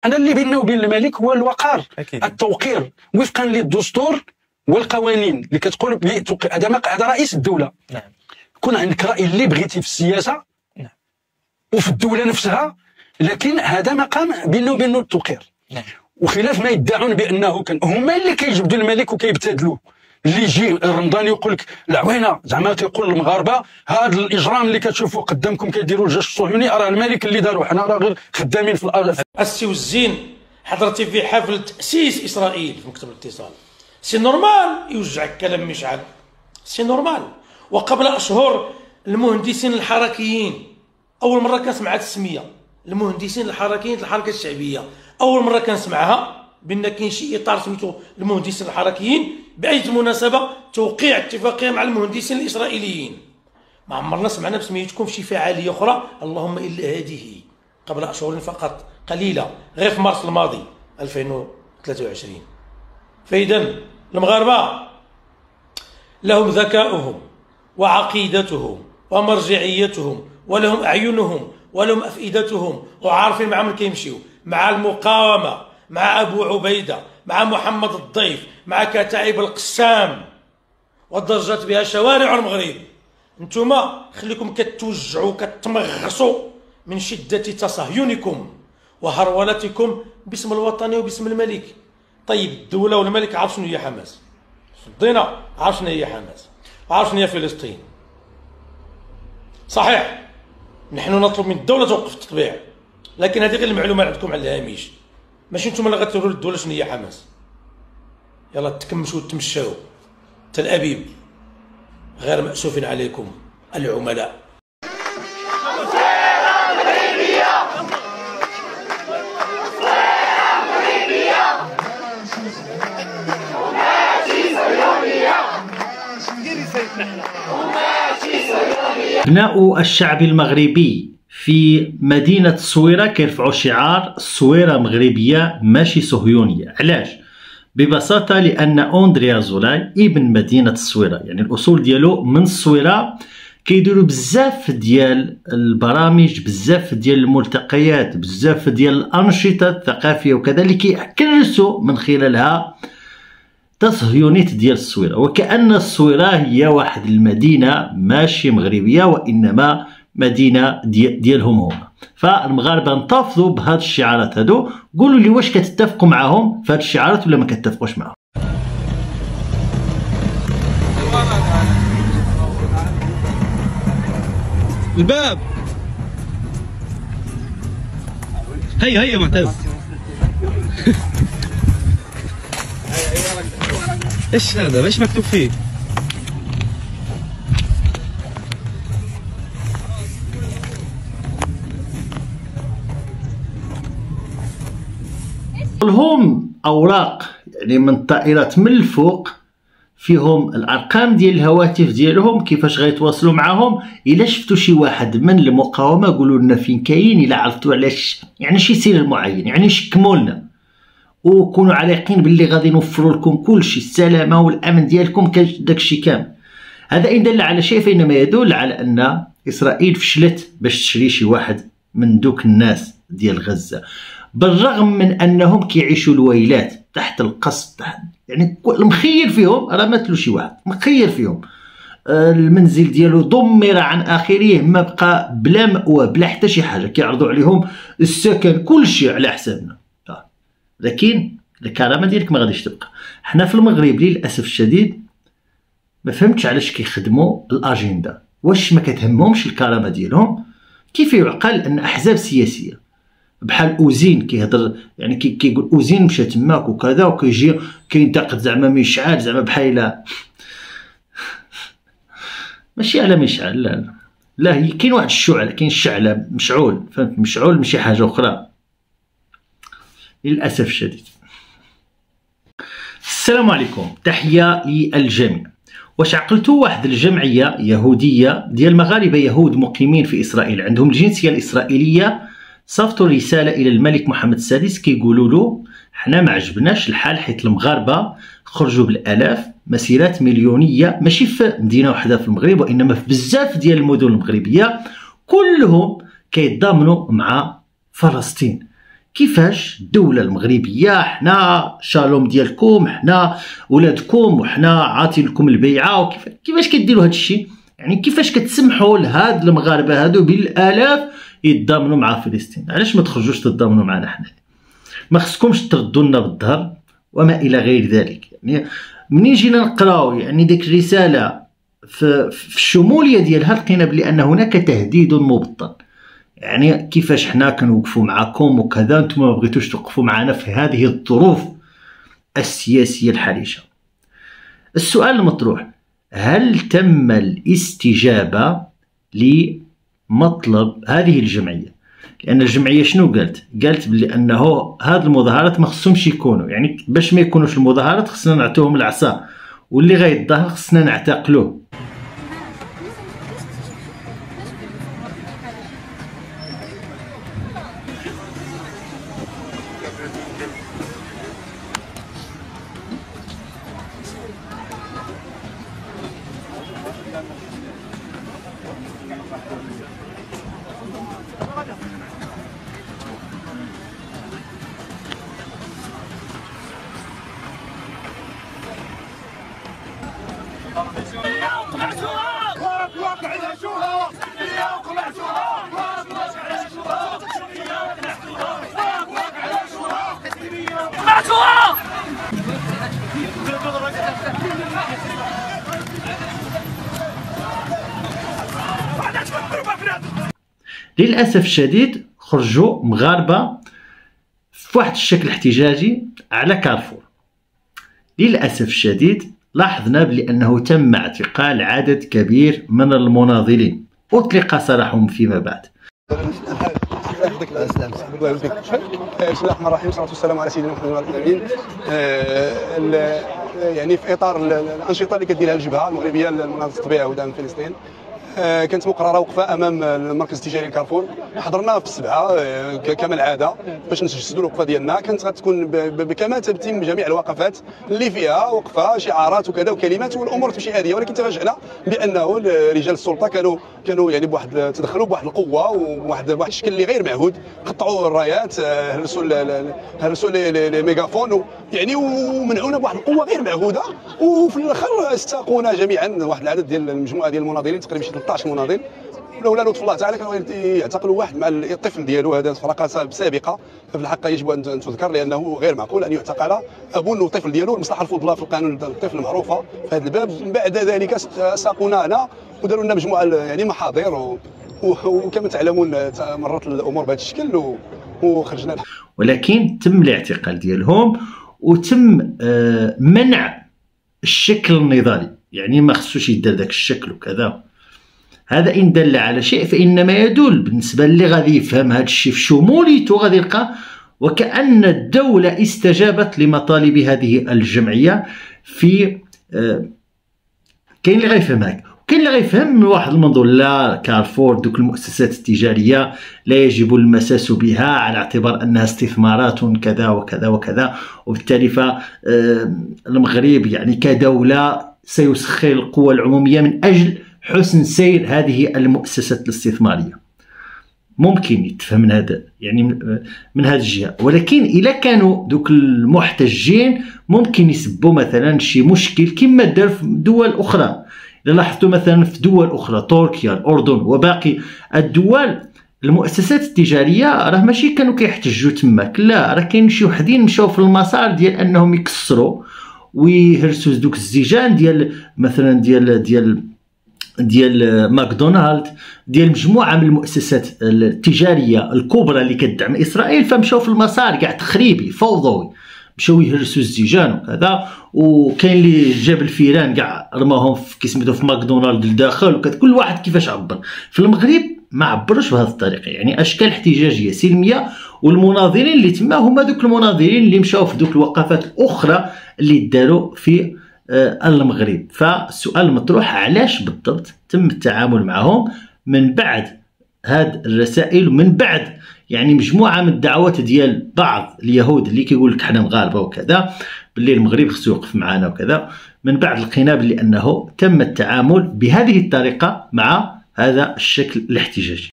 انا اللي بيننا وبين الملك هو الوقار، أكيد. التوقير وفقا للدستور والقوانين اللي كتقول هذا رئيس الدوله. نعم. يكون عندك راي اللي بغيتي في السياسه نعم. وفي الدوله نفسها، لكن هذا مقام بيننا وبينه التوقير. نعم. وخلاف ما يدعون بانه هما اللي كيجبدوا الملك وكيبتدلوه. اللي يجي رمضان يقول لك العوينه زعما تيقول للمغاربه هذا الاجرام اللي كتشوفوا قدامكم كيديروا الجيش الصهيوني راه الملك اللي داروا، حنا راه غير خدامين في الارض. السي والزين حضرتي في حفل تاسيس اسرائيل في مكتب الاتصال، سي نورمال يوجعك كلام مشعل، سي نورمال. وقبل اشهر المهندسين الحركيين اول مره كنسمع هذه السميه، المهندسين الحركيين الحركه الشعبيه اول مره كنسمعها، بان كاين شي اطار سميتو المهندسين الحركيين باي مناسبه توقيع اتفاقيه مع المهندسين الاسرائيليين. ما عمرنا سمعنا بسميتكم في شي فعاليه اخرى، اللهم الا هذه قبل اشهر فقط قليله، غير في مارس الماضي 2023. فاذا المغاربه لهم ذكاؤهم وعقيدتهم ومرجعيتهم ولهم اعينهم ولهم افئدتهم وعارفين مع من كيمشيو، مع المقاومه، مع ابو عبيده، مع محمد الضيف، مع كتائب القسام والضجت بها شوارع المغرب. انتوما خليكم كتوجعوا كتمغصوا من شده تصهيونكم وهرولتكم باسم الوطني وباسم الملك. طيب الدوله والملك عارف شنو هي حماس، فضينا عارف شنو هي حماس، عارف شنو هي فلسطين. صحيح نحن نطلب من الدوله توقف التطبيع، لكن هذه غير المعلومه عندكم على الهامش، ماشي نتوما اللي غتقولوا للدوله شنو هي حماس. يلا تكمشوا وتمشاو تل ابيب، غير مأسوف عليكم العملاء. أبناء الشعب المغربي في مدينة الصويرة كيرفعوا شعار الصويرة مغربية ماشي صهيونية. علاش؟ ببساطة لأن أندريا زولاي ابن مدينة الصويرة، يعني الأصول ديالو من الصويرة، كيديروا بزاف ديال البرامج، بزاف ديال الملتقيات، بزاف ديال الأنشطة الثقافية وكذا اللي كيكرسوا من خلالها تصهيونية ديال الصويرة، وكأن الصويرة هي واحد المدينة ماشي مغربية وإنما مدينة ديالهم هما. فالمغاربة انتفضوا بهاد الشعارات هادو. قولوا لي واش كتتفقوا معاهم في هاد الشعارات ولا ما كتتفقوش معاهم؟ الباب هيا معتز. ايش هذا؟ ايش مكتوب فيه؟ لهم اوراق يعني من الطائرات من الفوق فيهم الارقام ديال الهواتف ديالهم كيفاش غيتواصلوا معاهم. الا شفتوا شي واحد من المقاومه قولوا لنا فين كاين، الا عرفتوا علاش يعني شي سر معين يعني شكموا لنا، وكونوا على يقين باللي غادي نوفروا لكم كلشي، السلامه والامن ديالكم داكشي كامل. هذا ان دل على شيء فانما يدل على ان اسرائيل فشلت باش تشري شي واحد من دوك الناس ديال غزه، بالرغم من انهم كيعيشوا الويلات تحت القصف، تحت يعني المخير فيهم راه ماتلو شي واحد مخير فيهم، المنزل ديالو دمر عن اخره، ما بقى بلا مأوى بلا حتى شي حاجه، كيعرضوا عليهم السكن كلشي على حسابنا. لكن الكرامه ديالك ما غاديش تبقى. حنا في المغرب للاسف الشديد ما فهمتش علاش كيخدموا الاجنده، واش ما كتهمهمش الكرامه ديالهم؟ كيف يعقل ان احزاب سياسيه بحال اوزين كيهضر يعني كيقول اوزين مشى تماك وكذا وكيجي كينتقد زعما مشعل زعما بحال ماشي على مشعل، لا لا هي كاين واحد الشعله، كاين الشعله مشعول، فهمت؟ مشعول ماشي حاجه اخرى للاسف الشديد. السلام عليكم، تحيه للجميع. واش عقلتوا واحد الجمعيه يهوديه ديال مغاربه يهود مقيمين في اسرائيل عندهم الجنسيه الاسرائيليه صيفطوا رساله الى الملك محمد السادس كيقولوا له حنا ما عجبناش الحال حيت المغاربه خرجوا بالالاف مسيرات مليونيه ماشي في مدينه واحده في المغرب وانما في بزاف ديال المدن المغربيه كلهم كيتضامنوا مع فلسطين. كيفاش الدولة المغربية حنا شالوم ديالكم، حنا ولادكم، وحنا عاطين لكم البيعة، كيفاش كديروا هذا الشيء؟ يعني كيفاش كتسمحوا لهاد المغاربة هادو بالالاف يتضامنوا مع فلسطين؟ علاش ما تخرجوش تتضامنوا معنا حنا؟ ما خصكمش تردوا لنا بالظهر وما الى غير ذلك. يعني منين جينا نقراو يعني ديك الرسالة في الشمولية ديالها لقينا بلي ان هناك تهديد مبطن، يعني كيفاش حنا كنوقفوا معكم وكذا، انتم ما بغيتوش توقفوا معنا في هذه الظروف السياسية الحرجة. السؤال المطروح: هل تم الاستجابة لمطلب هذه الجمعية؟ لأن الجمعية شنو قالت بلي أنه هاد المظاهرات ما خصهمش يكونوا، يعني باش ما يكونوش المظاهرات خصنا نعطوهم العصا، واللي غيتظاهر خصنا نعتقلوه. للأسف الشديد خرجوا مغاربة في واحد الشكل احتجاجي على كارفور. للأسف الشديد لاحظنا بأنه تم اعتقال عدد كبير من المناضلين، أطلق سراحهم فيما بعد. بسم الله الرحمن الرحيم، والصلاة والسلام على سيدنا محمد وعلى آله الأمين. يعني في إطار الأنشطة اللي كديرها الجبهة المغربية لمناضلة الطبيعة ودعم فلسطين، كانت مقرره وقفه امام المركز التجاري الكارفور. حضرنا في السبعه كما العاده باش نسجلوا الوقفه ديالنا. كانت غتكون كما تتم جميع الوقفات اللي فيها وقفه شعارات وكذا وكلمات والامور تمشي عاديه، ولكن تفاجئنا بانه رجال السلطه كانوا يعني بواحد تدخلوا بواحد القوه وبواحد الشكل اللي غير معهود، قطعوا الرايات، هرسوا لي ميغافون يعني ومنعونا بواحد القوه غير معهوده. وفي الاخر استاقونا جميعا واحد العدد ديال المجموعه ديال المناضلين، تقريبا شي 13 مناضل. ولولا لطف الله تعالى كانوا يعتقلوا واحد مع الطفل ديالو. هذا فرقه سابقه في الحق يجب ان تذكر، لانه غير معقول ان يعتقل اب والطفل ديالو. المصلحه الفضلى في القانون الطفل معروفه في هذا الباب. بعد ذلك ساقونا هنا وداروا لنا مجموعه يعني محاضر وكما تعلمون مرت الامور بهذا الشكل وخرجنا. ولكن تم الاعتقال ديالهم وتم منع الشكل النضالي، يعني ما خصوش يدير داك الشكل وكذا. هذا إن دل على شيء فإنما يدل بالنسبة اللي غادي يفهم هذا الشيء في شموليته غادي يلقى وكأن الدولة استجابت لمطالب هذه الجمعية. في كاين اللي غيفهم هكا وكاين اللي غيفهم من واحد المنظور لا كارفور دوك المؤسسات التجارية لا يجب المساس بها على اعتبار أنها استثمارات كذا وكذا وكذا، وبالتالي فالمغرب يعني كدولة سيسخر القوى العمومية من أجل حسن سير هذه المؤسسات الاستثمارية. ممكن يتفهم من هذا يعني من هذه الجهة، ولكن إلا كانوا دوك المحتجين ممكن يسبوا مثلا شي مشكل كما دار في دول أخرى. إذا لاحظتوا مثلا في دول أخرى تركيا، الأردن وباقي الدول، المؤسسات التجارية راه ماشي كانوا كيحتجوا تماك، لا راه كاين شي وحدين مشاو في المسار ديال أنهم يكسروا ويهرسوا دوك الزيجان ديال مثلا ديال ماكدونالد، ديال مجموعه من المؤسسات التجاريه الكبرى اللي كتدعم اسرائيل، فمشاو في المسار كاع تخريبي فوضوي، مشاو يهرسوا الزيجان وكذا. وكاين اللي جاب الفيران كاع رماهم في كيسميتو في ماكدونالد لداخل كل واحد كيفاش عبر. في المغرب ما عبروش بهذه الطريقه، يعني اشكال احتجاجيه سلميه، والمناضلين اللي تما هما دوك المناضلين اللي مشاو في دوك الوقفات الاخرى اللي داروا في المغرب. فالسؤال المطروح علاش بالضبط تم التعامل معهم من بعد هاد الرسائل ومن بعد يعني مجموعه من الدعوات ديال بعض اليهود اللي كيقول لك حنا مغاربه وكذا باللي المغرب خصو يوقف معنا وكذا. من بعد لقينا بلي انه تم التعامل بهذه الطريقه مع هذا الشكل الاحتجاجي.